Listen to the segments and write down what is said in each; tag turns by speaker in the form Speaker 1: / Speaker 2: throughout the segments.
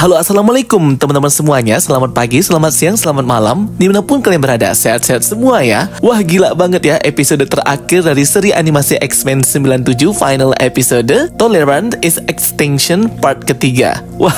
Speaker 1: Halo, assalamualaikum teman-teman semuanya. Selamat pagi, selamat siang, selamat malam, dimanapun kalian berada, sehat-sehat semua ya. Wah, gila banget ya, episode terakhir dari seri animasi X-Men 97 final episode Tolerant is Extinction part ketiga. Wah,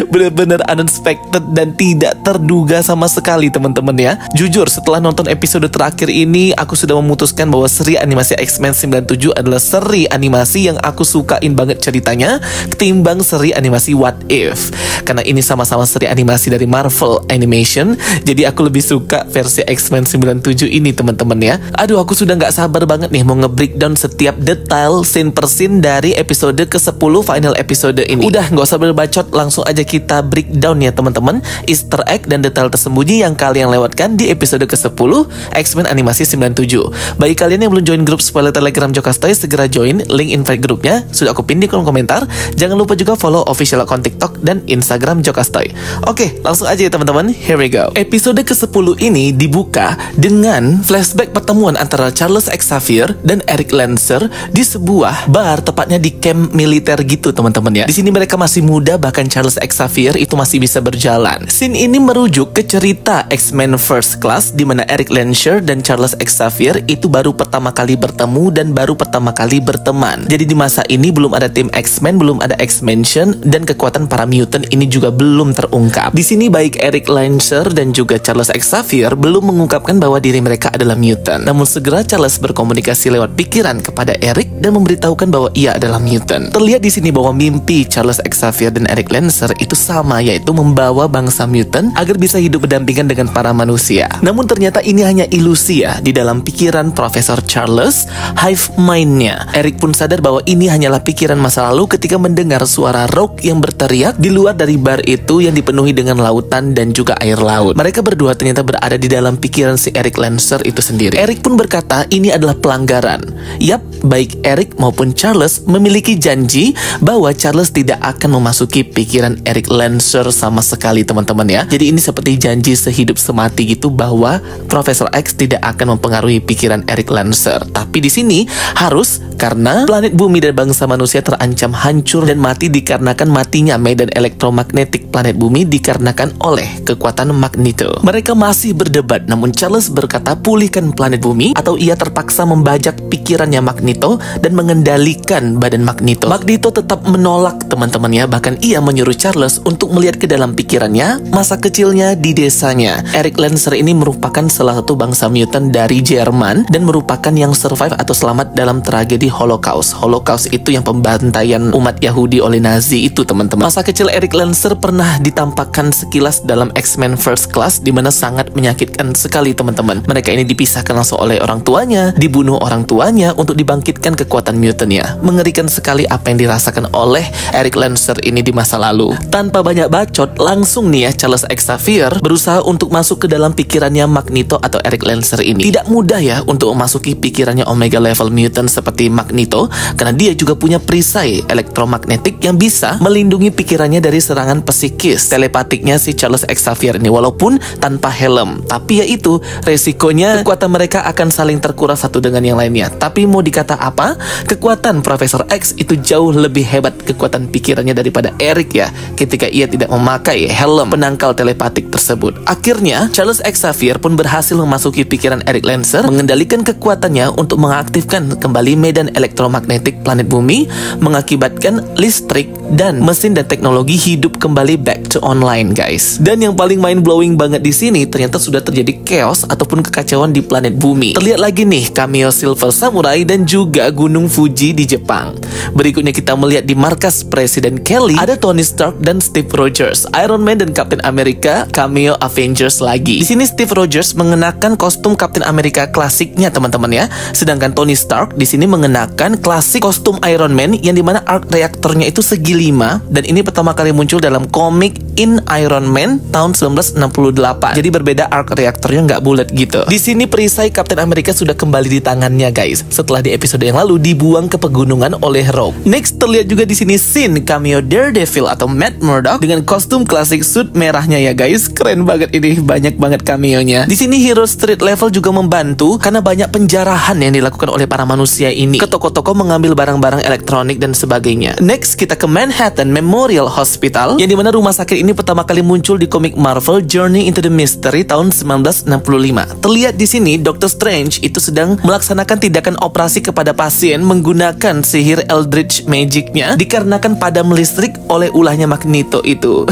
Speaker 1: bener-bener unexpected dan tidak terduga sama sekali teman-teman ya. Jujur, setelah nonton episode terakhir ini, aku sudah memutuskan bahwa seri animasi X-Men 97 adalah seri animasi yang aku sukain banget ceritanya ketimbang seri animasi What If. Karena ini sama-sama seri animasi dari Marvel Animation, jadi aku lebih suka versi X-Men 97 ini teman-teman ya. Aduh, aku sudah gak sabar banget nih mau nge-breakdown setiap detail scene per scene dari episode ke-10 final episode ini. Udah, gak usah berbacot, langsung aja kita breakdown ya teman-teman, Easter egg dan detail tersembunyi yang kalian lewatkan di episode ke-10 X-Men Animasi 97. Bagi kalian yang belum join grup spoiler Telegram Jokastoy, segera join, link invite grupnya sudah aku pin di kolom komentar. Jangan lupa juga follow official account TikTok dan Instagram Jokastoy. Oke, langsung aja ya teman-teman, here we go. Episode ke-10 ini dibuka dengan flashback pertemuan antara Charles Xavier dan Eric Lancer di sebuah bar, tepatnya di camp militer gitu teman-teman ya. Di sini mereka masih muda, bahkan Charles Xavier itu masih bisa berjalan. Scene ini merujuk ke cerita X-Men First Class, di mana Eric Lancer dan Charles Xavier itu baru pertama kali bertemu dan baru pertama kali berteman. Jadi di masa ini belum ada tim X-Men, belum ada X-Mansion, dan kekuatan para mutant ini juga belum terungkap. Di sini baik Eric Lancer dan juga Charles Xavier belum mengungkapkan bahwa diri mereka adalah mutant. Namun segera Charles berkomunikasi lewat pikiran kepada Eric dan memberitahukan bahwa ia adalah mutant. Terlihat di sini bahwa mimpi Charles Xavier dan Eric Lancer itu sama, yaitu membawa bangsa mutant agar bisa hidup berdampingan dengan para manusia. Namun ternyata ini hanya ilusi ya di dalam pikiran Profesor Charles, hive mind-nya. Eric pun sadar bahwa ini hanyalah pikiran masa lalu ketika mendengar suara Rogue yang berteriak di luar dari bar itu yang dipenuhi dengan lautan dan juga air laut. Mereka berdua ternyata berada di dalam pikiran si Eric Lancer itu sendiri. Eric pun berkata ini adalah pelanggaran. Yap, baik Eric maupun Charles memiliki janji bahwa Charles tidak akan memasuki pikiran Eric Lancer sama sekali teman-teman ya. Jadi ini seperti janji sehidup semati gitu bahwa Profesor X tidak akan mempengaruhi pikiran Eric Lancer. Tapi di sini harus, karena planet bumi dan bangsa manusia terancam hancur dan mati dikarenakan matinya medan elektromagnetik planet bumi dikarenakan oleh kekuatan Magneto. Mereka masih berdebat, namun Charles berkata pulihkan planet bumi atau ia terpaksa membajak pikirannya Magneto dan mengendalikan badan Magneto. Magneto tetap menolak teman-teman ya, bahkan ia menyuruh Charles untuk melihat ke dalam pikirannya masa kecilnya di desanya. Eric Lancer ini merupakan salah satu bangsa mutant dari Jerman dan merupakan yang survive atau selamat dalam tragedi Holocaust. Holocaust itu yang pembantaian umat Yahudi oleh Nazi itu teman-teman. Masa kecil Eric Lancer pernah ditampakkan sekilas dalam X-Men First Class, di mana sangat menyakitkan sekali teman-teman. Mereka ini dipisahkan langsung oleh orang tuanya, dibunuh orang tuanya untuk dibangkitkan kekuatan mutantnya. Mengerikan sekali apa yang dirasakan oleh Eric Lancer ini di masa lalu. Tanpa banyak bacot, langsung nih ya Charles Xavier berusaha untuk masuk ke dalam pikirannya Magneto atau Eric Lancer ini. Tidak mudah ya untuk memasuki pikirannya Omega level mutant seperti Magneto, karena dia juga punya perisai elektromagnetik yang bisa melindungi pikirannya dari serangan psikis telepatiknya si Charles Xavier ini, walaupun tanpa helm. Tapi ya itu resikonya, kekuatan mereka akan saling terkuras satu dengan yang lainnya. Tapi mau dikata apa, kekuatan Profesor X itu jauh lebih hebat kekuatan pikirannya daripada Eric ya, ketika ia tidak memakai helm penangkal telepatik tersebut. Akhirnya Charles Xavier pun berhasil memasuki pikiran Eric Lancer, mengendalikan kekuatannya untuk mengaktifkan kembali medan elektromagnetik planet bumi, mengakibatkan listrik dan mesin dan teknologi hidup kembali back to online guys. Dan yang paling mind blowing banget di sini, ternyata sudah terjadi chaos ataupun kekacauan di planet bumi. Terlihat lagi nih cameo Silver Samurai dan juga Gunung Fuji di Jepang. Berikutnya kita melihat di markas Presiden Kelly ada Tony Stark dan Steve Rogers, Iron Man dan Captain America, cameo Avengers lagi. Di sini Steve Rogers mengenakan kostum Captain America klasiknya teman-teman ya, sedangkan Tony Stark di sini mengenakan klasik kostum Iron Man yang dimana arc reaktornya itu segi 5, dan ini pertama kali muncul dalam komik in Iron Man tahun 1968. Jadi berbeda arc reaktornya, nggak bulat gitu. Di sini perisai Captain America sudah kembali di tangannya guys, setelah di episode yang lalu dibuang ke pegunungan oleh Rogue. Next terlihat juga di sini scene cameo Daredevil atau Matt Murdock dengan kostum klasik suit merahnya ya guys. Keren banget ini, banyak banget cameo-nya. Di sini hero street level juga membantu karena banyak penjarahan yang dilakukan oleh para manusia ini ke toko-toko mengambil barang-barang elektronik dan sebagainya. Next kita ke Manhattan Memorial Hospital, yang dimana rumah sakit ini pertama kali muncul di komik Marvel Journey into the Mystery tahun 1965. Terlihat di sini Doctor Strange itu sedang melaksanakan tindakan operasi kepada pasien menggunakan sihir Eldritch Magic-nya dikarenakan padam listrik oleh ulahnya Magneto itu.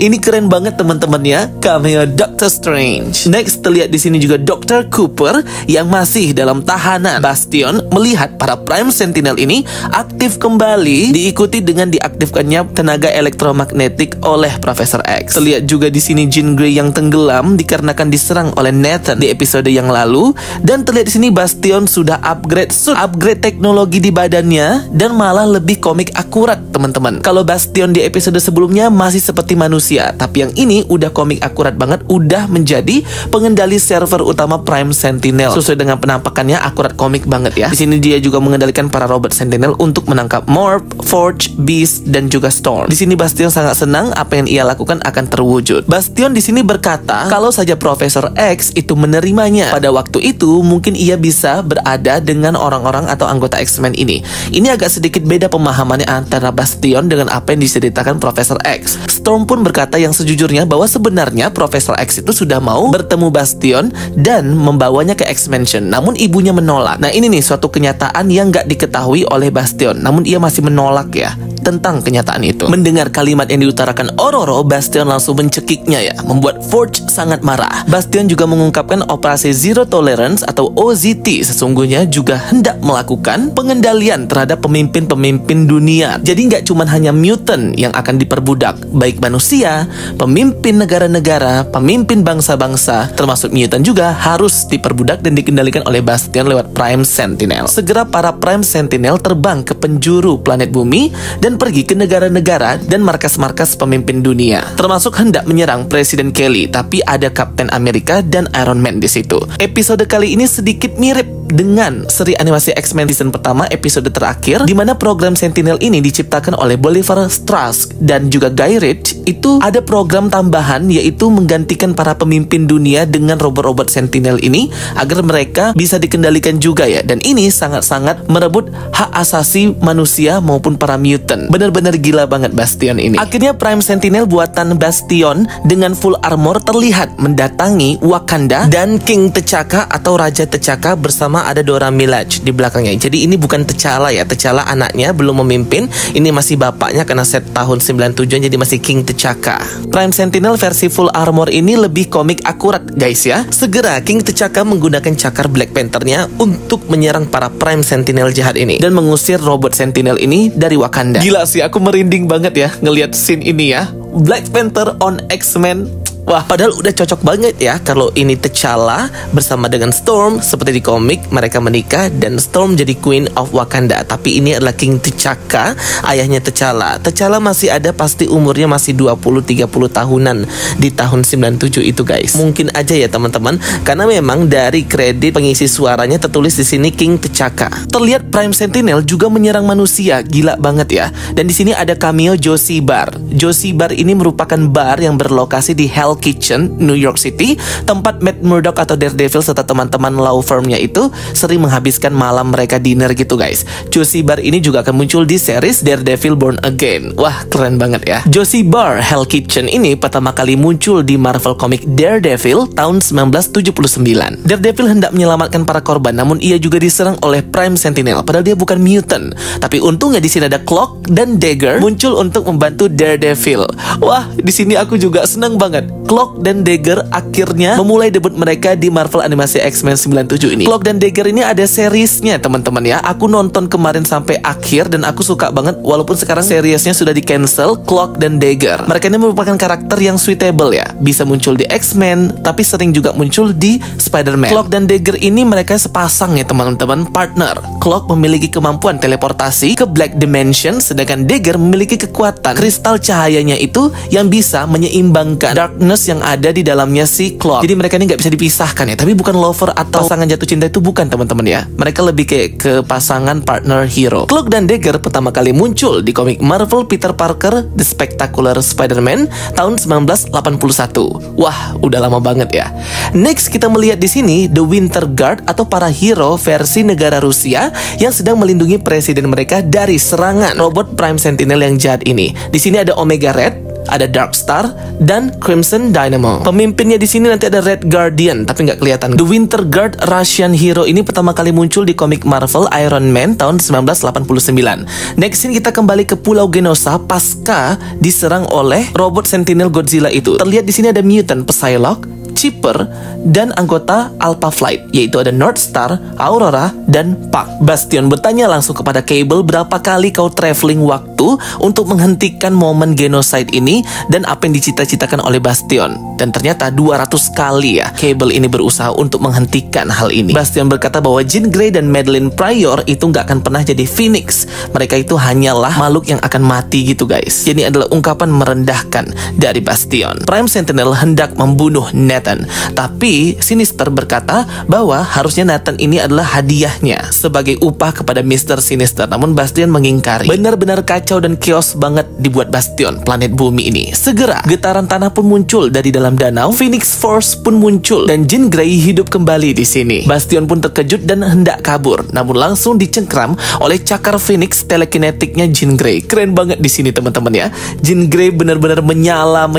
Speaker 1: Ini keren banget teman-teman ya, cameo Doctor Strange. Next terlihat di sini juga Dr. Cooper yang masih dalam tahanan. Bastion melihat para Prime Sentinel ini aktif kembali, diikuti dengan diaktifkannya tenaga elektromagnetik oleh Profesor X. Terlihat juga di sini Jean Grey yang tenggelam dikarenakan diserang oleh Nathan di episode yang lalu, dan terlihat di sini Bastion sudah upgrade suit, upgrade teknologi di badannya, dan malah lebih komik akurat teman-teman. Kalau Bastion di episode sebelumnya masih seperti manusia, tapi yang ini udah komik akurat banget, udah menjadi pengendali server utama Prime Sentinel. Sesuai dengan penampakannya akurat komik banget ya. Di sini dia juga mengendalikan para robot Sentinel untuk menangkap Morph, Forge, Beast, dan juga Storm. Di sini Bastion sangat senang apa yang ia lakukan akan terwujud. Bastion di sini berkata kalau saja Profesor X itu menerimanya pada waktu itu, mungkin ia bisa berada dengan orang-orang atau anggota X-Men ini. Ini agak sedikit beda pemahamannya antara Bastion dengan apa yang diceritakan Profesor X. Storm pun berkata yang sejujurnya bahwa sebenarnya Profesor X itu sudah mau bertemu Bastion dan membawanya ke X-Mansion, namun ibunya menolak. Nah ini nih suatu kenyataan yang nggak diketahui oleh Bastion, namun ia masih menolak ya tentang kenyataan itu. Mendengar kalimat yang diutarakan Ororo, Bastion langsung mencekiknya ya, membuat Forge sangat marah. Bastion juga mengungkapkan operasi Zero Tolerance atau OZT sesungguhnya juga hendak melakukan pengendalian terhadap pemimpin-pemimpin dunia. Jadi nggak cuma hanya mutant yang akan diperbudak, baik manusia, pemimpin negara-negara, pemimpin bangsa-bangsa, termasuk mutant juga harus diperbudak dan dikendalikan oleh Bastion lewat Prime Sentinel. Segera para Prime Sentinel terbang ke penjuru planet bumi dan pergi ke negara-negara dan markas-markas pemimpin dunia, termasuk hendak menyerang Presiden Kelly, tapi ada Captain America dan Iron Man di situ. Episode kali ini sedikit mirip dengan seri animasi X-Men season pertama episode terakhir, di mana program Sentinel ini diciptakan oleh Bolivar Trask dan juga Guy Ritchie. Itu ada program tambahan yaitu menggantikan para pemimpin dunia dengan robot-robot Sentinel ini agar mereka bisa dikendalikan juga ya, dan ini sangat-sangat merebut hak asasi manusia maupun para mutant. Benar-benar gila banget Bastion ini. Akhirnya Prime Sentinel buatan Bastion dengan full armor terlihat mendatangi Wakanda, dan King T'Chaka atau Raja T'Chaka bersama ada Dora Milaje di belakangnya. Jadi ini bukan T'Challa ya, T'Challa anaknya belum memimpin, ini masih bapaknya karena set tahun 97 jadi masih King T'Chaka. Prime Sentinel versi full armor ini lebih komik akurat guys ya. Segera King T'Chaka menggunakan cakar Black Panther-nya untuk menyerang para Prime Sentinel jahat ini dan mengusir robot Sentinel ini dari Wakanda. Gila sih, aku merinding banget ya ngelihat scene ini ya. Black Panther on X-Men. Wah, padahal udah cocok banget ya kalau ini T'Challa bersama dengan Storm seperti di komik, mereka menikah dan Storm jadi Queen of Wakanda. Tapi ini adalah King T'Chaka, ayahnya T'Challa. T'Challa masih ada, pasti umurnya masih 20-30 tahunan di tahun 97 itu guys. Mungkin aja ya teman-teman, karena memang dari kredit pengisi suaranya tertulis di sini King T'Chaka. Terlihat Prime Sentinel juga menyerang manusia, gila banget ya. Dan di sini ada cameo Josie Bar. Josie Bar ini merupakan bar yang berlokasi di Hell Kitchen, New York City, tempat Matt Murdock atau Daredevil serta teman-teman law firmnya itu sering menghabiskan malam mereka dinner gitu guys. Josie Bar ini juga akan muncul di series Daredevil Born Again. Wah, keren banget ya. Josie Bar Hell Kitchen ini pertama kali muncul di Marvel Comic Daredevil tahun 1979. Daredevil hendak menyelamatkan para korban, namun ia juga diserang oleh Prime Sentinel. Padahal dia bukan mutant, tapi untungnya di sini ada Cloak dan Dagger muncul untuk membantu Daredevil. Wah, di sini aku juga senang banget. Cloak dan Dagger akhirnya memulai debut mereka di Marvel Animasi X-Men 97 ini. Cloak dan Dagger ini ada seriesnya teman-teman ya. Aku nonton kemarin sampai akhir dan aku suka banget walaupun sekarang seriesnya sudah di cancel. Cloak dan Dagger, mereka ini merupakan karakter yang suitable ya. Bisa muncul di X-Men tapi sering juga muncul di Spider-Man. Cloak dan Dagger ini mereka sepasang ya teman-teman, partner. Cloak memiliki kemampuan teleportasi ke Black Dimension, sedangkan Dagger memiliki kekuatan kristal cahayanya itu yang bisa menyeimbangkan darkness yang ada di dalamnya si Cloak. Jadi mereka ini nggak bisa dipisahkan ya. Tapi bukan lover atau pasangan jatuh cinta, itu bukan teman-teman ya. Mereka lebih kayak ke pasangan partner hero. Cloak dan Dagger pertama kali muncul di komik Marvel Peter Parker The Spectacular Spider-Man tahun 1981. Wah, udah lama banget ya. Next kita melihat di sini The Winter Guard atau para hero versi negara Rusia yang sedang melindungi presiden mereka dari serangan robot Prime Sentinel yang jahat ini. Di sini ada Omega Red, ada Dark Star dan Crimson Dynamo. Pemimpinnya di sini nanti ada Red Guardian tapi nggak kelihatan. The Winter Guard Russian hero ini pertama kali muncul di komik Marvel Iron Man tahun 1989. Next ini kita kembali ke Pulau Genosha pasca diserang oleh robot Sentinel Godzilla itu. Terlihat di sini ada mutant Psylocke, Chipper, dan anggota Alpha Flight, yaitu ada North Star, Aurora, dan Puck. Bastion bertanya langsung kepada Cable, berapa kali kau traveling waktu untuk menghentikan momen genocide ini dan apa yang dicita-citakan oleh Bastion. Dan ternyata 200 kali ya Cable ini berusaha untuk menghentikan hal ini. Bastion berkata bahwa Jean Grey dan Madeline Pryor itu nggak akan pernah jadi Phoenix. Mereka itu hanyalah makhluk yang akan mati gitu guys. Jadi adalah ungkapan merendahkan dari Bastion. Prime Sentinel hendak membunuh Nathan, tapi Sinister berkata bahwa harusnya Nathan ini adalah hadiahnya sebagai upah kepada Mr. Sinister. Namun Bastion mengingkari. Benar-benar kacau dan chaos banget dibuat Bastion planet bumi ini. Segera getaran tanah pun muncul dari dalam danau. Phoenix Force pun muncul dan Jean Grey hidup kembali di sini. Bastion pun terkejut dan hendak kabur, namun langsung dicengkram oleh cakar Phoenix telekinetiknya Jean Grey. Keren banget di sini teman-teman ya. Jean Grey benar-benar menyala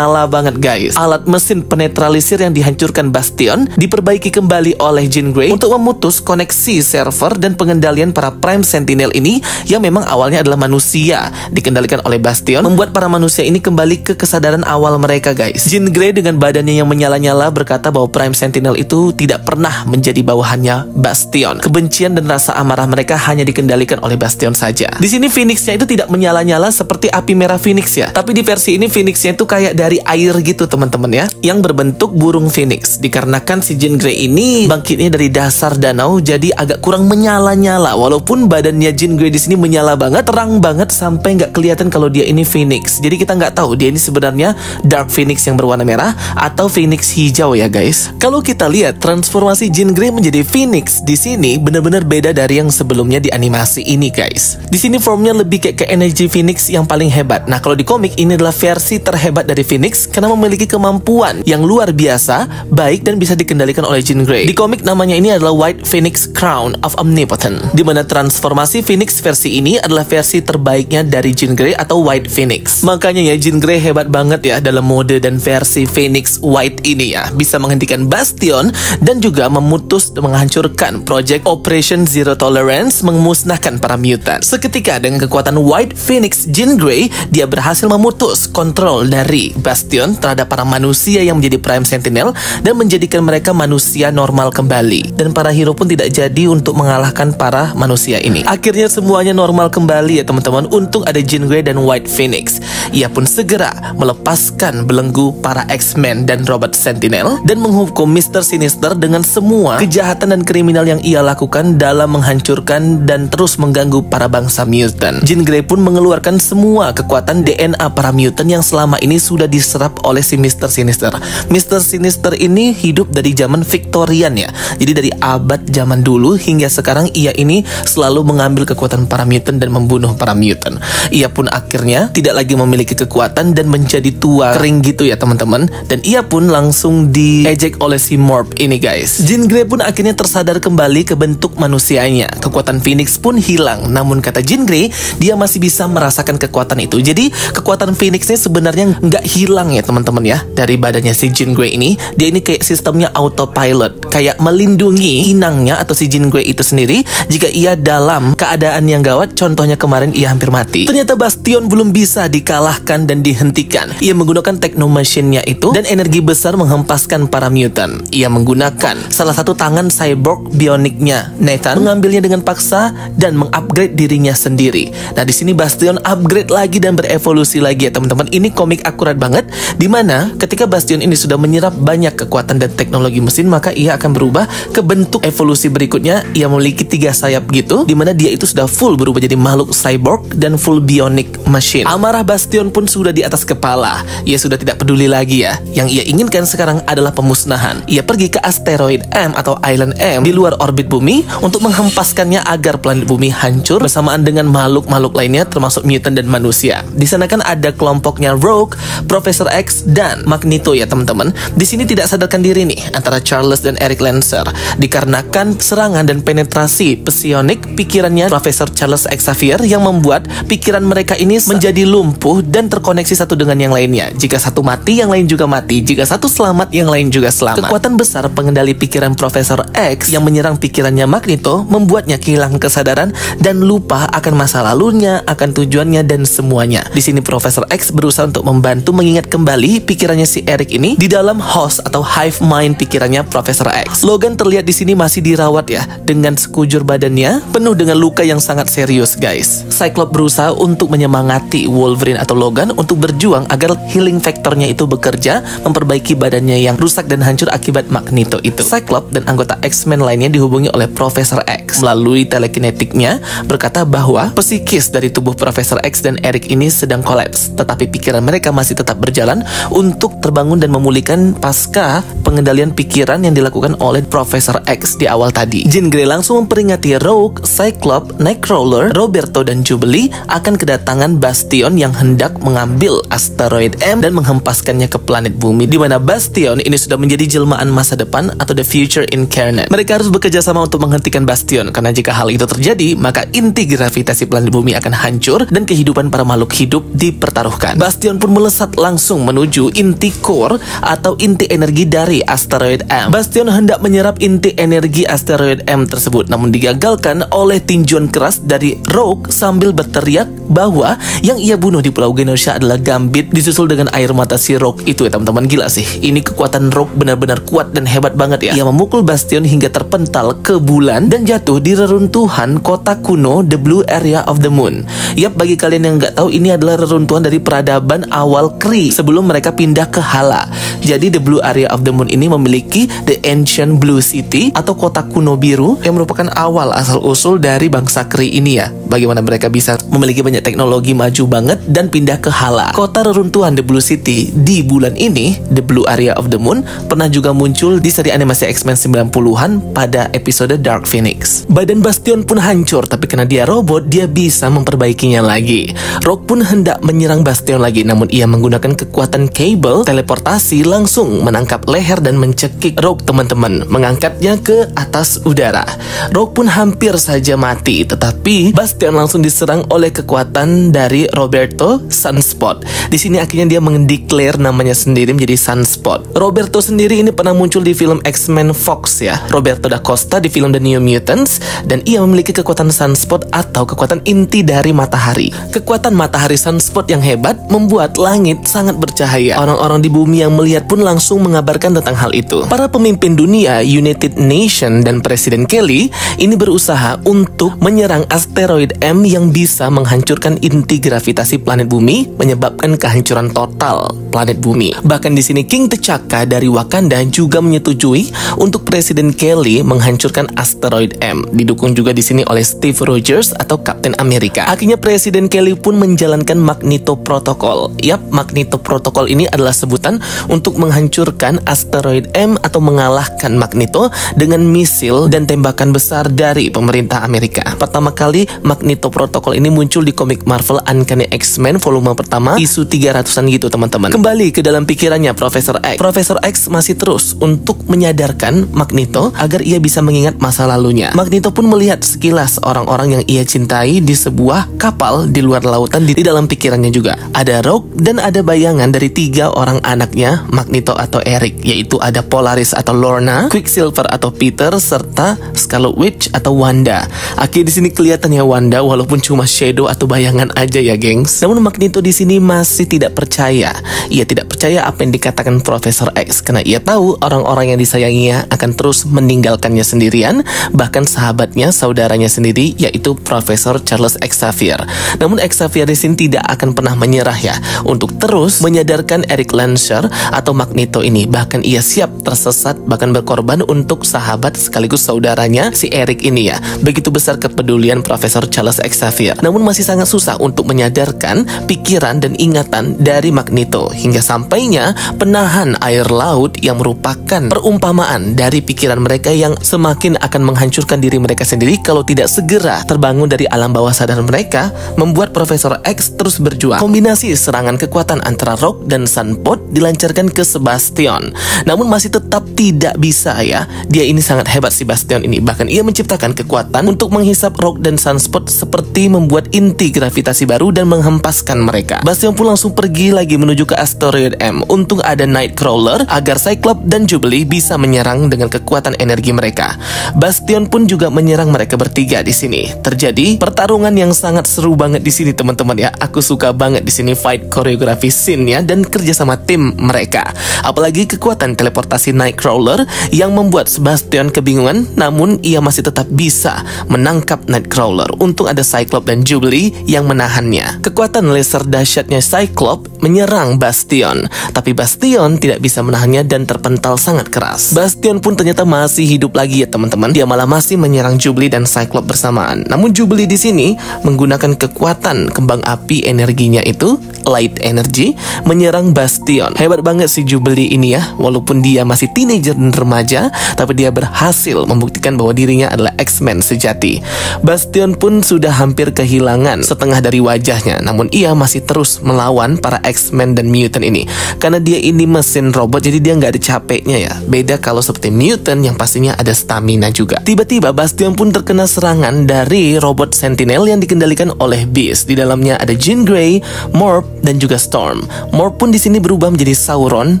Speaker 1: banget guys. Alat mesin penetralisir yang dihancurkan Bastion diperbaiki kembali oleh Jean Grey untuk memutus koneksi server dan pengendalian para Prime Sentinel ini yang memang awalnya adalah manusia dikendalikan oleh Bastion, membuat para manusia ini kembali ke kesadaran awal mereka guys. Jean Grey dengan badannya yang menyala-nyala berkata bahwa Prime Sentinel itu tidak pernah menjadi bawahannya Bastion. Kebencian dan rasa amarah mereka hanya dikendalikan oleh Bastion saja. Di sini Phoenixnya itu tidak menyala-nyala seperti api merah Phoenix ya, tapi di versi ini Phoenixnya itu kayak dari air gitu teman-teman ya, yang berbentuk burung Phoenix. Dikarenakan si Jean Grey ini bangkitnya dari dasar danau, jadi agak kurang menyala-nyala. Walaupun badannya Jean Grey di sini menyala banget, terang banget sampai nggak kelihatan kalau dia ini Phoenix. Jadi kita nggak tahu dia ini sebenarnya Dark Phoenix yang berwarna merah atau Phoenix hijau ya guys. Kalau kita lihat transformasi Jean Grey menjadi Phoenix di sini benar-benar beda dari yang sebelumnya di animasi ini guys. Di sini formnya lebih kayak ke energi Phoenix yang paling hebat. Nah kalau di komik ini adalah versi terhebat dari Phoenix karena memiliki kemampuan yang luar biasa, baik dan bisa dikendalikan oleh Jean Grey. Di komik namanya ini adalah White Phoenix Crown of Omnipotent, di mana transformasi Phoenix versi ini adalah versi terbaiknya dari Jean Grey atau White Phoenix. Makanya ya Jean Grey hebat banget ya dalam mode dan versi Phoenix White ini ya, bisa menghentikan Bastion dan juga memutus dan menghancurkan Project Operation Zero Tolerance, memusnahkan para mutant. Seketika dengan kekuatan White Phoenix Jean Grey, dia berhasil memutus kontrol dari Bastion terhadap para manusia yang menjadi Prime Sentinel dan menjadikan mereka manusia normal kembali. Dan para hero pun tidak jadi untuk mengalahkan para manusia ini. Akhirnya semuanya normal kembali ya teman-teman. Untung ada Jean Grey dan White Phoenix. Ia pun segera melepaskan belenggu para X-Men dan Robot Sentinel dan menghukum Mr. Sinister dengan semua kejahatan dan kriminal yang ia lakukan dalam menghancurkan dan terus mengganggu para bangsa mutant. Jean Grey pun mengeluarkan semua kekuatan DNA para mutant yang selama ini sudah diserap oleh si Mr. Sinister. Mr. Sinister ini hidup dari zaman Victorian ya. Jadi dari abad zaman dulu hingga sekarang ia ini selalu mengambil kekuatan para mutant dan membunuh para mutant. Ia pun akhirnya tidak lagi memiliki kekuatan dan menjadi tua kering gitu ya teman-teman. Dan ia pun langsung diejek oleh si Morph ini guys. Jean Grey pun akhirnya tersadar kembali ke bentuk manusianya. Kekuatan Phoenix pun hilang. Namun kata Jean Grey, dia masih bisa merasakan kekuatan itu. Jadi kekuatan Phoenixnya sebenarnya nggak hilang ya teman-teman ya dari badannya si Jean Grey ini. Dia ini kayak sistemnya autopilot, kayak melindungi inangnya atau si Jean Grey itu sendiri jika ia dalam keadaan yang gawat. Contohnya kemarin ia hampir mati mati. Ternyata Bastion belum bisa dikalahkan dan dihentikan. Ia menggunakan teknomachine-nya itu dan energi besar menghempaskan para mutant. Ia menggunakan salah satu tangan cyborg bioniknya Nathan, mengambilnya dengan paksa dan mengupgrade dirinya sendiri. Nah, di sini Bastion upgrade lagi dan berevolusi lagi ya teman-teman. Ini komik akurat banget, dimana ketika Bastion ini sudah menyerap banyak kekuatan dan teknologi mesin, maka ia akan berubah ke bentuk evolusi berikutnya. Ia memiliki 3 sayap gitu, dimana dia itu sudah full berubah jadi makhluk cyborg dan full bionic machine. Amarah Bastion pun sudah di atas kepala. Ia sudah tidak peduli lagi ya. Yang ia inginkan sekarang adalah pemusnahan. Ia pergi ke asteroid M atau island M di luar orbit bumi untuk menghempaskannya agar planet bumi hancur bersamaan dengan makhluk-makhluk lainnya termasuk mutant dan manusia. Di sana kan ada kelompoknya Rogue, Professor X dan Magneto ya teman-teman. Di sini tidak sadarkan diri nih antara Charles dan Eric Lancer dikarenakan serangan dan penetrasi psionik pikirannya Profesor Charles Xavier yang membuat pikiran mereka ini menjadi lumpuh dan terkoneksi satu dengan yang lainnya. Jika satu mati, yang lain juga mati. Jika satu selamat, yang lain juga selamat. Kekuatan besar pengendali pikiran Profesor X yang menyerang pikirannya Magneto membuatnya kehilangan kesadaran dan lupa akan masa lalunya, akan tujuannya dan semuanya. Di sini Profesor X berusaha untuk membantu mengingat kembali pikirannya si Eric ini di dalam host atau hive mind pikirannya Profesor X. Logan terlihat di sini masih dirawat ya, dengan sekujur badannya penuh dengan luka yang sangat serius guys. Cyclops berusaha untuk menyemangati Wolverine atau Logan untuk berjuang agar healing factornya itu bekerja, memperbaiki badannya yang rusak dan hancur akibat Magneto itu. Cyclops dan anggota X-Men lainnya dihubungi oleh Profesor X melalui telekinetiknya, berkata bahwa psikis dari tubuh Profesor X dan Eric ini sedang kolaps, tetapi pikiran mereka masih tetap berjalan untuk terbangun dan memulihkan pasca pengendalian pikiran yang dilakukan oleh Profesor X di awal tadi. Jean Grey langsung memperingati Rogue, Cyclops, Nightcrawler, Roberto dan Jubilee akan kedatangan Bastion yang hendak mengambil asteroid M dan menghempaskannya ke planet bumi, di mana Bastion ini sudah menjadi jelmaan masa depan atau the future incarnate. Mereka harus bekerja sama untuk menghentikan Bastion, karena jika hal itu terjadi, maka inti gravitasi planet bumi akan hancur dan kehidupan para makhluk hidup dipertaruhkan. Bastion pun melesat langsung menuju inti core atau inti energi dari asteroid M. Bastion hendak menyerap inti energi asteroid M tersebut, namun digagalkan oleh tinjuan keras dari Rogue sambil berteriak bahwa yang ia bunuh di Pulau Genosha adalah Gambit, disusul dengan air mata si Rogue itu ya teman-teman. Gila sih, ini kekuatan Rogue benar-benar kuat dan hebat banget ya. Ia memukul Bastion hingga terpental ke bulan dan jatuh di reruntuhan kota kuno The Blue Area of the Moon. Yap, bagi kalian yang nggak tahu, ini adalah reruntuhan dari peradaban awal Kree sebelum mereka pindah ke Hala. Jadi The Blue Area of the Moon ini memiliki The Ancient Blue City atau kota kuno biru yang merupakan awal asal-usul dari bangsa Kree ini ya. Bagaimana mereka bisa memiliki banyak teknologi maju banget dan pindah ke Hala. Kota reruntuhan The Blue City di bulan ini, The Blue Area of the Moon, pernah juga muncul di seri animasi X-Men 90-an pada episode Dark Phoenix. Badan Bastion pun hancur, tapi karena dia robot, dia bisa memperbaikinya lagi. Rogue pun hendak menyerang Bastion lagi, namun ia menggunakan kekuatan Cable teleportasi langsung menangkap leher dan mencekik Rogue teman-teman, mengangkatnya ke atas udara. Rogue pun hampir saja mati, tetapi Bastion langsung diserang oleh kekuatan dari Roberto Sunspot. Di sini akhirnya dia mendeklar namanya sendiri menjadi Sunspot. Roberto sendiri ini pernah muncul di film X-Men Fox ya, Roberto da Costa di film The New Mutants, dan ia memiliki kekuatan Sunspot atau kekuatan inti dari matahari. Kekuatan matahari Sunspot yang hebat membuat langit sangat bercahaya. Orang-orang di bumi yang melihat pun langsung mengabarkan tentang hal itu. Para pemimpin dunia, United Nation dan Presiden Kelly ini berusaha untuk menyerang asteroid M yang bisa menghancurkan inti gravitasi planet bumi, menyebabkan kehancuran total planet bumi. Bahkan di sini King T'Chaka dari Wakanda juga menyetujui untuk Presiden Kelly menghancurkan asteroid M. Didukung juga di sini oleh Steve Rogers atau Captain America. Akhirnya Presiden Kelly pun menjalankan Magneto Protocol. Yap, Magneto Protocol ini adalah sebutan untuk menghancurkan asteroid M atau mengalahkan Magneto dengan misil dan tembakan besar dari pemerintah Amerika. Pertama kali Magneto Protocol ini muncul di komik Marvel Uncanny X-Men volume pertama, isu 300-an gitu teman-teman. Kembali ke dalam pikirannya Profesor X. Profesor X masih terus untuk menyadarkan Magneto agar ia bisa mengingat masa lalunya. Magneto pun melihat sekilas orang-orang yang ia cintai di sebuah kapal di luar lautan. Di dalam pikirannya juga ada Rogue dan ada bayangan dari 3 orang anaknya Magneto atau Eric, yaitu ada Polaris atau Lorna, Quicksilver atau Peter, serta Scarlet Witch atau Wanda. Akhirnya di sini kelihatannya Wanda walaupun cuma shadow shadow atau bayangan aja ya, gengs. Namun Magneto di sini masih tidak percaya. Ia tidak percaya apa yang dikatakan Profesor X karena ia tahu orang-orang yang disayanginya akan terus meninggalkannya sendirian, bahkan sahabatnya, saudaranya sendiri, yaitu Profesor Charles Xavier. Namun Xavier di sini tidak akan pernah menyerah ya untuk terus menyadarkan Erik Lancer atau Magneto ini. Bahkan ia siap tersesat bahkan berkorban untuk sahabat sekaligus saudaranya si Erik ini ya. Begitu besar kepedulian Profesor Charles Xavier. Namun masih sangat susah untuk menyadarkan pikiran dan ingatan dari Magneto hingga sampainya penahan air laut yang merupakan perumpamaan dari pikiran mereka yang semakin akan menghancurkan diri mereka sendiri kalau tidak segera terbangun dari alam bawah sadar mereka, membuat Profesor X terus berjuang. Kombinasi serangan kekuatan antara Rogue dan Sunspot dilancarkan ke Sebastian. Namun masih tetap tidak bisa ya. Dia ini sangat hebat si Bastion ini. Bahkan ia menciptakan kekuatan untuk menghisap Rogue dan Sunspot seperti membuat inti gravitasi baru dan menghempaskan mereka. Bastion pun langsung pergi lagi menuju ke asteroid M. Untung ada Nightcrawler agar Cyclops dan Jubilee bisa menyerang dengan kekuatan energi mereka. Bastion pun juga menyerang mereka bertiga di sini. Terjadi pertarungan yang sangat seru banget di sini teman-teman ya. Aku suka banget di sini fight koreografi scene-nya dan kerjasama tim mereka. Apalagi kekuatan teleportasi Nightcrawler yang membuat Sebastian kebingungan, namun ia masih tetap bisa menangkap Nightcrawler. Untung ada Cyclops dan Jubilee yang menahannya. Kekuatan laser dahsyatnya Cyclops menyerang Bastion, tapi Bastion tidak bisa menahannya dan terpental sangat keras. Bastion pun ternyata masih hidup lagi ya teman-teman. Dia malah masih menyerang Jubilee dan Cyclops bersamaan. Namun Jubilee di sini menggunakan kekuatan kembang api energinya itu, light energy, menyerang Bastion. Hebat banget si Jubilee ini ya. Walaupun dia masih teenager dan remaja, tapi dia berhasil membuktikan bahwa dirinya adalah X-Men sejati. Bastion pun sudah hampir kehilangan setengah dari wajahnya, namun ia masih terus melawan para X-Men dan mutant ini. Karena dia ini mesin robot, jadi dia nggak ada capeknya ya. Beda kalau seperti mutant yang pastinya ada stamina juga. Tiba-tiba Bastion pun terkena serangan dari robot Sentinel yang dikendalikan oleh Beast. Di dalamnya ada Jean Grey, Morph, dan juga Storm. Morph pun di sini berubah menjadi Sauron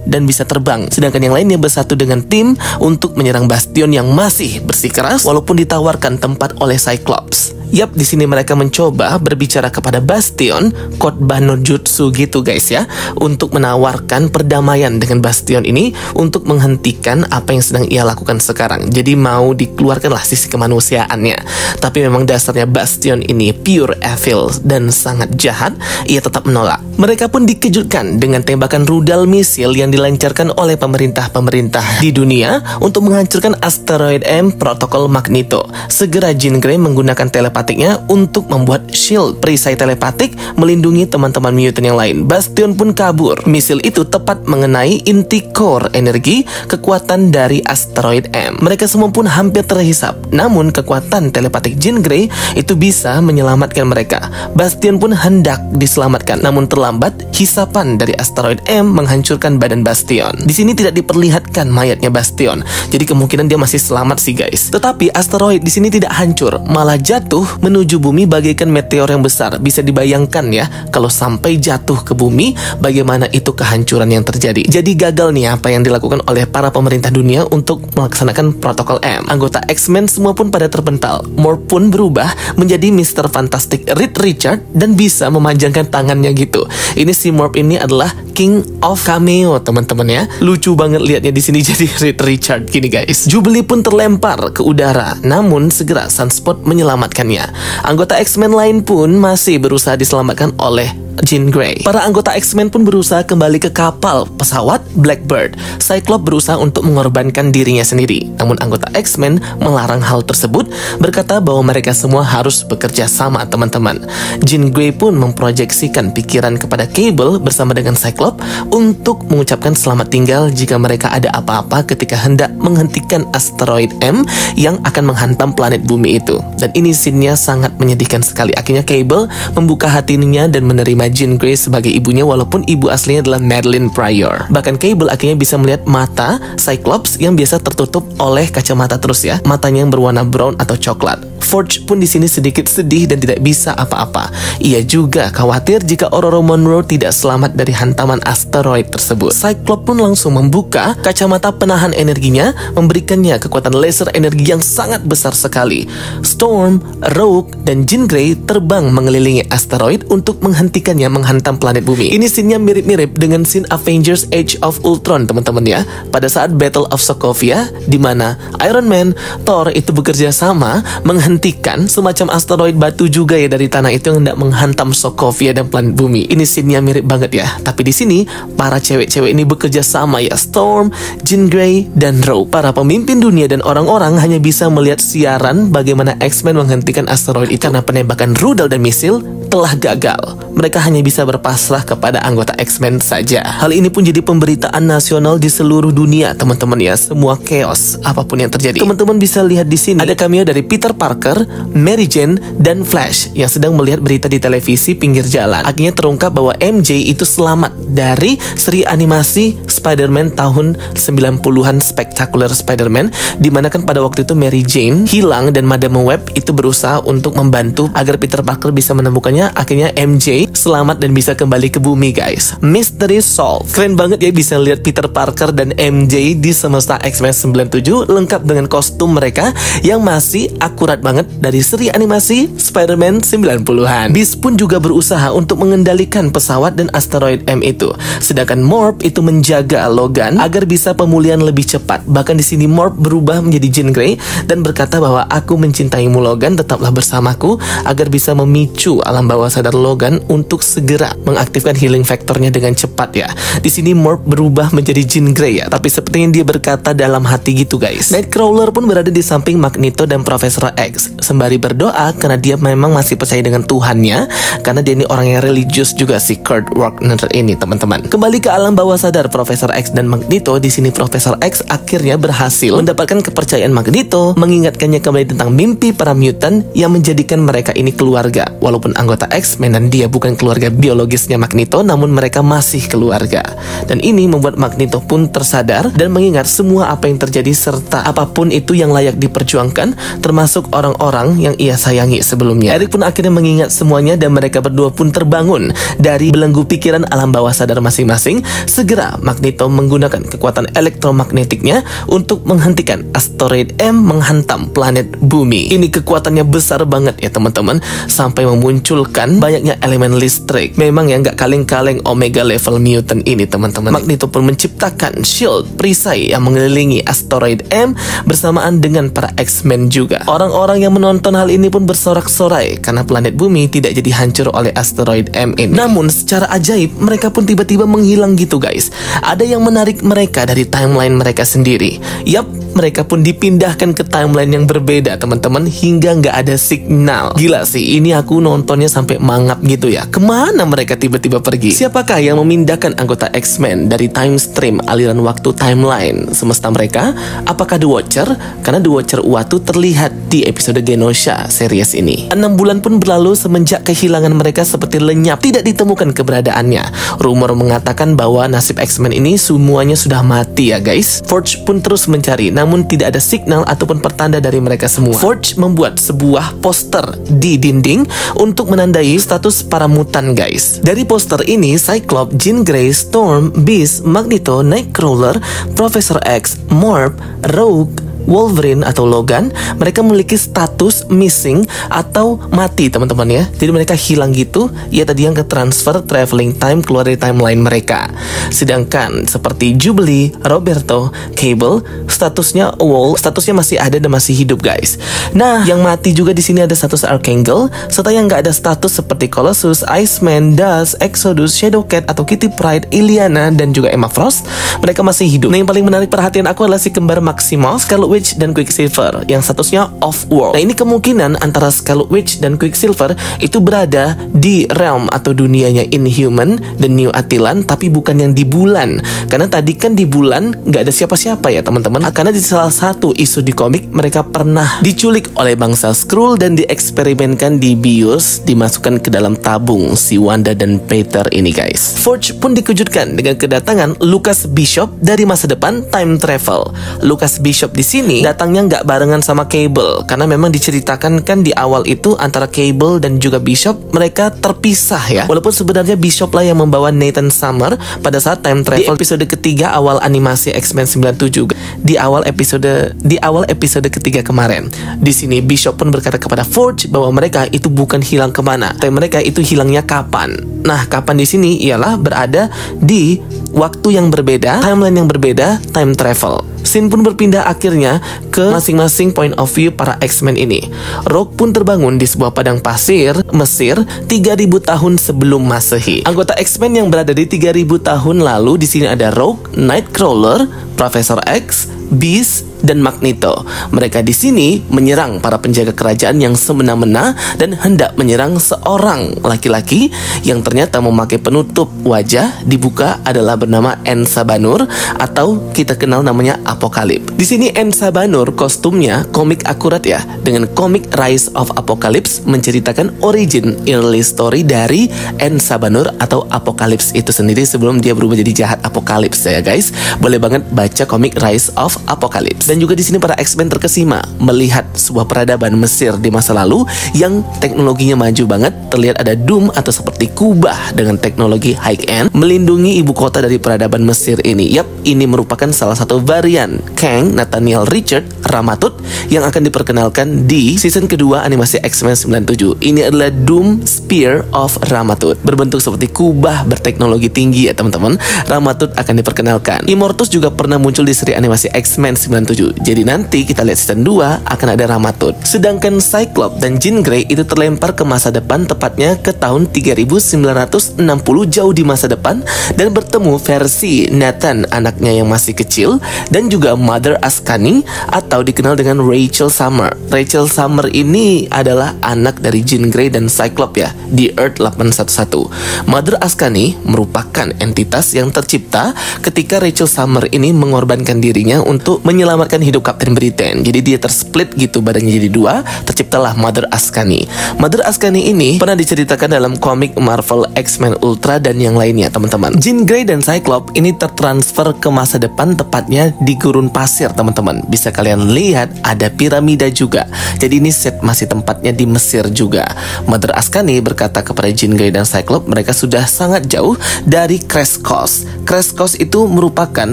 Speaker 1: dan bisa terbang. Sedangkan yang lainnya bersatu dengan tim untuk menyerang Bastion yang masih bersikeras walaupun ditawarkan tempat oleh Cyclops. Yap, di sini mereka mencoba berbicara kepada Bastion, khotbah no jutsu gitu guys ya, untuk menawarkan perdamaian dengan Bastion ini untuk menghentikan apa yang sedang ia lakukan sekarang. Jadi mau dikeluarkanlah sisi kemanusiaannya. Tapi memang dasarnya Bastion ini pure evil dan sangat jahat. Ia tetap menolak. Mereka pun dikejutkan dengan tembakan rudal misil yang dilancarkan oleh pemerintah-pemerintah di dunia untuk menghancurkan asteroid M protokol Magneto. Segera Jean Grey menggunakan telepatiknya untuk membuat shield perisai telepatik melindungi teman-teman mutant yang lain. Bastion pun kabur. Misil itu tepat mengenai inti core energi kekuatan dari asteroid M. Mereka semua pun hampir terhisap. Namun kekuatan telepatik Jean Grey itu bisa menyelamatkan mereka. Bastion pun hendak diselamatkan, namun terlambat. Hisapan dari asteroid M menghancurkan badan Bastion. Di sini tidak diperlihatkan mayatnya Bastion, jadi kemungkinan dia masih selamat sih guys. Tetapi asteroid di sini tidak hancur, malah jatuh menuju bumi bagaikan meteor yang besar. Bisa dibayangkan ya, kalau sampai jatuh ke bumi, bagaimana itu kehancuran yang terjadi. Jadi gagal nih apa yang dilakukan oleh para pemerintah dunia untuk melaksanakan protokol M. Anggota X-Men semua pun pada terpental. Morph pun berubah menjadi Mr. Fantastic Reed Richard dan bisa memanjangkan tangannya gitu. Ini si Morph ini adalah King of Cameo teman-teman ya. Lucu banget liatnya di sini jadi Reed Richard gini guys. Jubilee pun terlempar ke udara, namun segera Sunspot menyelamatkannya. Anggota X-Men lain pun masih berusaha diselamatkan oleh Jean Grey. Para anggota X-Men pun berusaha kembali ke kapal pesawat Blackbird. Cyclops berusaha untuk mengorbankan dirinya sendiri. Namun anggota X-Men melarang hal tersebut, berkata bahwa mereka semua harus bekerja sama teman-teman. Jean Grey pun memproyeksikan pikiran kepada Cable bersama dengan Cyclops untuk mengucapkan selamat tinggal jika mereka ada apa-apa ketika hendak menghentikan asteroid M yang akan menghantam planet bumi itu. Dan ini scene-nya sangat menyedihkan sekali. Akhirnya Cable membuka hatinya dan menerima Jean Grey sebagai ibunya walaupun ibu aslinya adalah Madeline Pryor. Bahkan Cable akhirnya bisa melihat mata Cyclops yang biasa tertutup oleh kacamata terus ya. Matanya yang berwarna brown atau coklat. Forge pun di sini sedikit sedih dan tidak bisa apa-apa. Ia juga khawatir jika Ororo Monroe tidak selamat dari hantaman asteroid tersebut. Cyclops pun langsung membuka kacamata penahan energinya, memberikannya kekuatan laser energi yang sangat besar sekali. Storm, Rogue, dan Jean Grey terbang mengelilingi asteroid untuk menghentikannya menghantam planet bumi. Ini scene-nya mirip-mirip dengan scene Avengers Age of Ultron, teman-teman ya. Pada saat Battle of Sokovia, di mana Iron Man, Thor itu bekerja sama menghentikan semacam asteroid batu juga ya dari tanah itu yang hendak menghantam Sokovia dan planet bumi. Ini scene-nya mirip banget ya. Tapi di sini para cewek-cewek ini bekerja sama ya, Storm, Jean Grey, dan Rogue. Para pemimpin dunia dan orang-orang hanya bisa melihat siaran bagaimana X-Men menghentikan asteroid itu karena penembakan rudal dan misil telah gagal. Mereka hanya bisa berpasrah kepada anggota X-Men saja. Hal ini pun jadi pemberitaan nasional di seluruh dunia, teman-teman ya. Semua chaos apapun yang terjadi. Teman-teman bisa lihat di sini ada cameo dari Peter Parker, Mary Jane, dan Flash yang sedang melihat berita di televisi pinggir jalan. Akhirnya terungkap bahwa MJ itu selamat dari seri animasi Spider-Man tahun 90-an, Spectacular Spider-Man, dimana kan pada waktu itu Mary Jane hilang dan Madame Web itu berusaha untuk membantu agar Peter Parker bisa menemukannya. Akhirnya MJ selamat dan bisa kembali ke bumi, guys. Mystery solved. Keren banget ya bisa lihat Peter Parker dan MJ di semesta X-Men 97 lengkap dengan kostum mereka yang masih akurat banget dari seri animasi Spider-Man 90-an. Beast pun juga berusaha untuk mengendalikan pesawat dan asteroid M itu. Sedangkan Morph itu menjaga Logan agar bisa pemulihan lebih cepat. Bahkan di sini Morph berubah menjadi Jean Grey dan berkata bahwa aku mencintaimu Logan, tetaplah bersamaku agar bisa memicu alam bawah sadar Logan untuk segera mengaktifkan healing factornya dengan cepat ya. Di sini Morph berubah menjadi Jean Grey ya, tapi sepertinya dia berkata dalam hati gitu, guys. Nightcrawler pun berada di samping Magneto dan Profesor X sembari berdoa karena dia memang masih percaya dengan Tuhannya, karena dia ini orang yang religius juga si Kurt Wagner ini, teman-teman. Kembali ke alam bawah sadar Profesor X dan Magneto. Di sini Profesor X akhirnya berhasil mendapatkan kepercayaan Magneto, mengingatkannya kembali tentang mimpi para mutant yang menjadikan mereka ini keluarga. Walaupun anggota X-Men dan dia bukan keluarga biologisnya Magneto, namun mereka masih keluarga. Dan ini membuat Magneto pun tersadar dan mengingat semua apa yang terjadi serta apapun itu yang layak diperjuangkan, termasuk orang-orang yang ia sayangi sebelumnya. Eric pun akhirnya mengingat semuanya dan mereka berdua pun terbangun dari belenggu pikiran alam bawah sadar masing-masing. Segera Magneto menggunakan kekuatan elektromagnetiknya untuk menghentikan asteroid M menghantam planet bumi. Ini kekuatannya besar banget ya teman-teman, sampai memunculkan banyaknya elemen listrik. Memang ya nggak kaleng-kaleng Omega level mutant ini, teman-teman. Magneto pun menciptakan shield perisai yang mengelilingi asteroid M bersamaan dengan para X-Men juga. Orang-orang yang menonton hal ini pun bersorak-sorai karena planet bumi tidak jadi hancur oleh asteroid M ini. Namun secara ajaib mereka pun tiba-tiba menghilang gitu, guys. Ada yang menarik mereka dari timeline mereka sendiri. Yap, mereka pun dipindahkan ke timeline yang berbeda, teman-teman, hingga nggak ada signal. Gila sih, ini aku nontonnya sampai mangap gitu ya. Kemana mereka tiba-tiba pergi? Siapakah yang memindahkan anggota X-Men dari time stream aliran waktu timeline semesta mereka? Apakah The Watcher? Karena The Watcher Uatu terlihat di episode Genosha series ini. 6 bulan pun berlalu semenjak kehilangan mereka seperti lenyap, tidak ditemukan keberadaannya. Rumor mengatakan bahwa nasib X-Men ini semuanya sudah mati ya, guys. Forge pun terus mencari, namun tidak ada signal ataupun pertanda dari mereka semua. Forge membuat sebuah poster di dinding untuk menandai status para mutan, guys. Dari poster ini, Cyclops, Jean Grey, Storm, Beast, Magneto, Nightcrawler, Professor X, Morph, Rogue, Wolverine atau Logan, mereka memiliki status missing atau mati, teman-teman ya. Jadi mereka hilang gitu, ya tadi yang ke transfer traveling time keluar dari timeline mereka. Sedangkan seperti Jubilee, Roberto, Cable, statusnya Wall, statusnya masih ada dan masih hidup, guys. Nah, yang mati juga di sini ada status Archangel, serta yang nggak ada status seperti Colossus, Iceman, Dust, Exodus, Shadowcat atau Kitty Pryde, Illyana dan juga Emma Frost. Mereka masih hidup. Nah, yang paling menarik perhatian aku adalah si kembar Maximoff, Scarlet Witch dan Quicksilver yang statusnya off-world. Nah, ini kemungkinan antara Scarlet Witch dan Quicksilver itu berada di realm atau dunianya Inhuman dan New Attilan, tapi bukan yang di bulan. Karena tadi kan di bulan nggak ada siapa-siapa ya, teman-teman. Karena di salah satu isu di komik mereka pernah diculik oleh bangsa Skrull dan dieksperimenkan di bios, dimasukkan ke dalam tabung si Wanda dan Peter ini, guys. Forge pun dikejutkan dengan kedatangan Lucas Bishop dari masa depan time travel. Lucas Bishop di sini sini datangnya nggak barengan sama Cable, karena memang diceritakan kan di awal itu antara Cable dan juga Bishop mereka terpisah ya. Walaupun sebenarnya Bishop lah yang membawa Nathan Summer pada saat time travel di episode ketiga awal animasi X-Men 97 di awal episode ketiga kemarin. Di sini Bishop pun berkata kepada Forge bahwa mereka itu bukan hilang kemana, tapi mereka itu hilangnya kapan. Nah, kapan di sini ialah berada di waktu yang berbeda, timeline yang berbeda, time travel. Scene pun berpindah akhirnya ke masing-masing point of view para X-Men ini. Rogue pun terbangun di sebuah padang pasir Mesir 3000 tahun sebelum Masehi. Anggota X-Men yang berada di 3000 tahun lalu di sini ada Rogue, Nightcrawler, Profesor X, Beast, dan Magneto. Mereka di sini menyerang para penjaga kerajaan yang semena-mena dan hendak menyerang seorang laki-laki yang ternyata memakai penutup wajah. Dibuka adalah bernama Ensa Banur atau kita kenal namanya Apocalypse. Di sini Ensa Banur kostumnya komik akurat ya, dengan komik Rise of Apocalypse menceritakan origin early story dari Ensa Banur atau Apocalypse itu sendiri sebelum dia berubah jadi jahat Apocalypse ya guys. Boleh banget baca komik Rise of Apocalypse. Dan juga di sini para X-Men terkesima melihat sebuah peradaban Mesir di masa lalu yang teknologinya maju banget. Terlihat ada Doom atau seperti kubah dengan teknologi high-end melindungi ibu kota dari peradaban Mesir ini. Yap, ini merupakan salah satu varian Kang Nathaniel Richard Ramatut yang akan diperkenalkan di season kedua animasi X-Men 97. Ini adalah Doom Spear of Ramatut, berbentuk seperti kubah berteknologi tinggi ya teman-teman. Ramatut akan diperkenalkan. Immortus juga pernah muncul di seri animasi X-Men 97. Jadi nanti kita lihat season 2 akan ada Ramatut. Sedangkan Cyclops dan Jean Grey itu terlempar ke masa depan, tepatnya ke tahun 3960 jauh di masa depan, dan bertemu versi Nathan anaknya yang masih kecil dan juga Mother Askani atau dikenal dengan Rachel Summer. Rachel Summer ini adalah anak dari Jean Grey dan Cyclops ya di Earth 811. Mother Askani merupakan entitas yang tercipta ketika Rachel Summer ini mengorbankan dirinya untuk menyelamatkan hidup Captain Britain. Jadi dia tersplit gitu badannya jadi dua, terciptalah Mother Askani. Mother Askani ini pernah diceritakan dalam komik Marvel X-Men Ultra dan yang lainnya teman-teman. Jean Grey dan Cyclops ini tertransfer ke masa depan, tepatnya di gurun pasir teman-teman. Bisa kalian lihat ada piramida juga. Jadi ini set masih tempatnya di Mesir juga. Mother Askani berkata kepada Jean Grey dan Cyclops mereka sudah sangat jauh dari Crash Coast. Crash Coast itu merupakan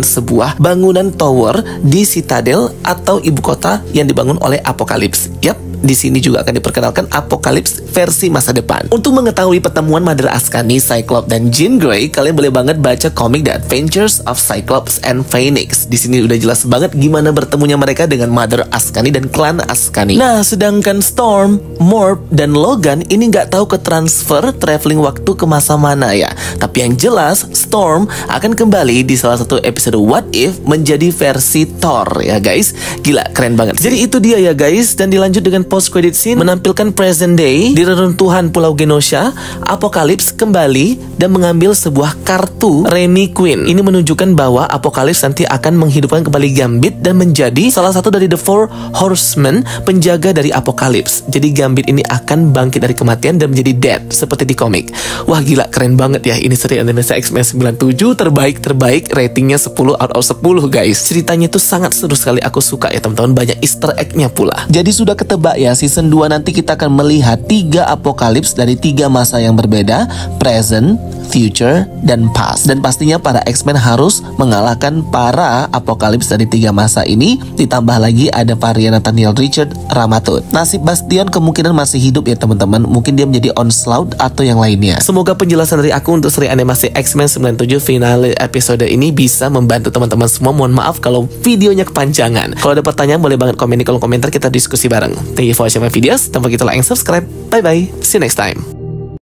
Speaker 1: sebuah bangunan tower di Citadel atau ibu kota yang dibangun oleh Apocalypse. Yap, di sini juga akan diperkenalkan Apocalypse versi masa depan. Untuk mengetahui pertemuan Mother Askani, Cyclops, dan Jean Grey, kalian boleh banget baca komik The Adventures of Cyclops and Phoenix. Di sini udah jelas banget gimana bertemunya mereka dengan Mother Askani dan klan Askani. Nah, sedangkan Storm, Morph, dan Logan ini nggak tahu ke transfer traveling waktu ke masa mana ya. Tapi yang jelas Storm akan kembali di salah satu episode What If menjadi versi Thor ya guys. Gila, keren banget. Jadi itu dia ya guys. Dan dilanjut dengan post credit scene menampilkan present day di reruntuhan Pulau Genosha. Apocalypse kembali dan mengambil sebuah kartu Remy Queen. Ini menunjukkan bahwa Apocalypse nanti akan menghidupkan kembali Gambit dan menjadi salah satu dari The Four Horsemen, penjaga dari Apocalypse. Jadi Gambit ini akan bangkit dari kematian dan menjadi dead seperti di komik. Wah gila, keren banget ya. Ini seri animasi X-Men 97 terbaik, ratingnya 10 out of 10 guys. Ceritanya itu sangat seru sekali, aku suka ya teman-teman. Banyak easter egg-nya pula. Jadi sudah ketebak ya, season 2 nanti kita akan melihat 3 Apocalypse dari 3 masa yang berbeda, present, future, dan past. Dan pastinya para X-Men harus mengalahkan para Apocalypse dari 3 masa ini. Ditambah lagi ada varian Nathaniel Richard Ramatut. Nasib Bastion kemungkinan masih hidup ya teman-teman. Mungkin dia menjadi Onslaught atau yang lainnya. Semoga penjelasan dari aku untuk seri animasi X-Men 97 finale episode ini bisa membantu teman-teman semua. Mohon maaf kalau videonya kepanjangan. Kalau ada pertanyaan boleh banget komen di kolom komentar, kita diskusi bareng. Thank you for watching my videos. Don't forget to like and subscribe. Bye bye. See you next time.